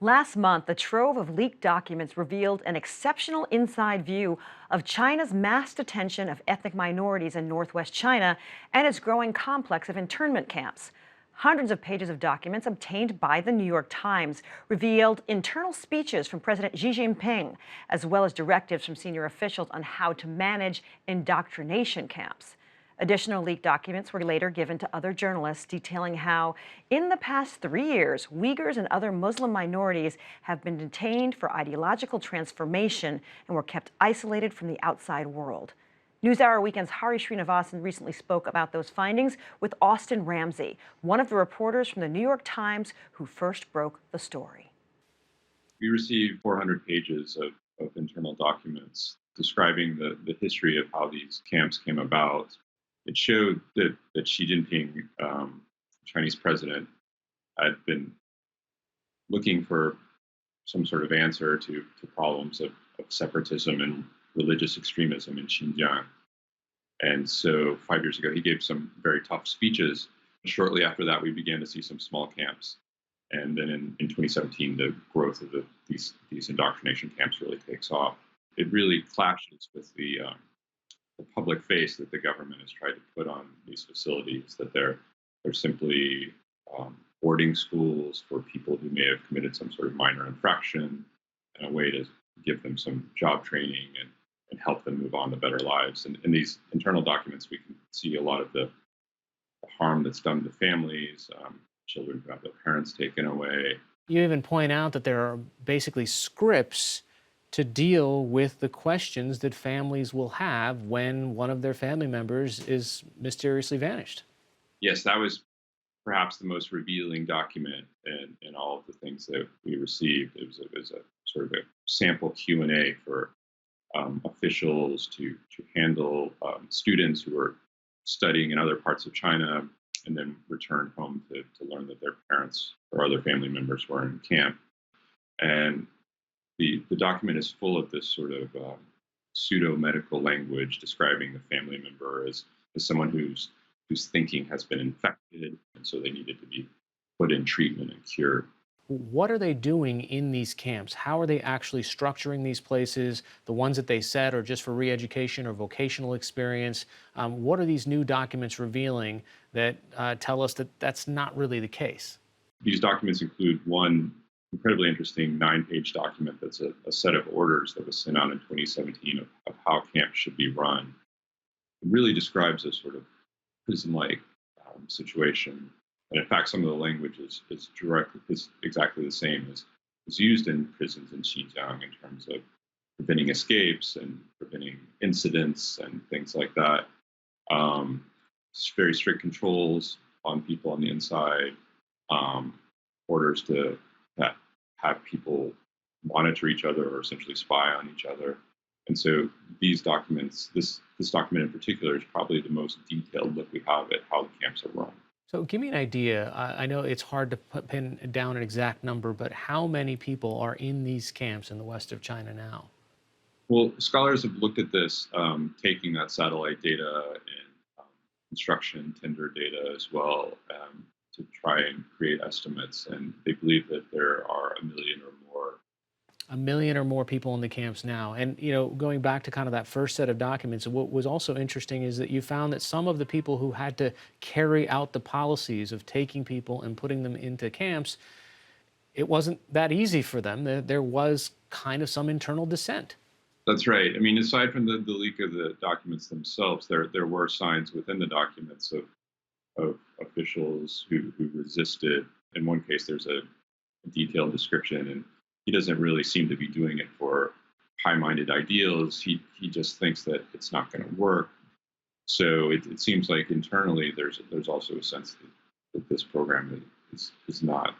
Last month, a trove of leaked documents revealed an exceptional inside view of China's mass detention of ethnic minorities in northwest China and its growing complex of internment camps. Hundreds of pages of documents obtained by the New York Times revealed internal speeches from President Xi Jinping, as well as directives from senior officials on how to manage indoctrination camps. Additional leaked documents were later given to other journalists, detailing how, in the past 3 years, Uyghurs and other Muslim minorities have been detained for ideological transformation and were kept isolated from the outside world. NewsHour Weekend's Hari Srinivasan recently spoke about those findings with Austin Ramsey, one of the reporters from the New York Times who first broke the story. We received 400 pages of internal documents describing the history of how these camps came about. It showed that Xi Jinping, Chinese president, had been looking for some sort of answer to problems of separatism and religious extremism in Xinjiang. And so 5 years ago, he gave some very tough speeches. Shortly after that, we began to see some small camps. And then in 2017, the growth of these indoctrination camps really takes off. It really clashes with the public face that the government has tried to put on these facilities, that they're simply boarding schools for people who may have committed some sort of minor infraction, and a way to give them some job training and help them move on to better lives. And in these internal documents, we can see a lot of the harm that's done to families, children who have their parents taken away. You even point out that there are basically scripts to deal with the questions that families will have when one of their family members is mysteriously vanished. Yes, that was perhaps the most revealing document in all of the things that we received. It was a sort of a sample Q&A for officials to handle students who were studying in other parts of China and then returned home to learn that their parents or other family members were in camp. And the document is full of this sort of pseudo medical language describing the family member as someone whose thinking has been infected, and so they needed to be put in treatment and cured. What are they doing in these camps? How are they actually structuring these places? The ones that they said are just for re-education or vocational experience. What are these new documents revealing that tell us that that's not really the case? These documents include one incredibly interesting 9-page document that's a set of orders that was sent out in 2017 of how camps should be run. It really describes a sort of prison-like situation. And in fact, some of the language is exactly the same as is used in prisons in Xinjiang in terms of preventing escapes and preventing incidents and things like that. Very strict controls on people on the inside, orders to have people monitor each other or essentially spy on each other. And so these documents, this document in particular, is probably the most detailed look we have at how the camps are run. So give me an idea. I know it's hard to pin down an exact number, but how many people are in these camps in the west of China now? Well, scholars have looked at this, taking that satellite data and construction tender data as well, to try and create estimates. And they believe that there are 1 million or more. 1 million or more people in the camps now. And, going back to kind of that first set of documents, what was also interesting is that you found that some of the people who had to carry out the policies of taking people and putting them into camps, it wasn't that easy for them. There was kind of some internal dissent. That's right. I mean, aside from the leak of the documents themselves, there were signs within the documents of officials who resisted. In one case, there's a detailed description, and he doesn't really seem to be doing it for high-minded ideals. He just thinks that it's not going to work. So it seems like internally there's also a sense that this program is not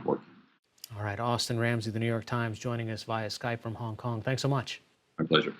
working. All right, Austin Ramsey, the New York Times, joining us via Skype from Hong Kong. Thanks so much. My pleasure.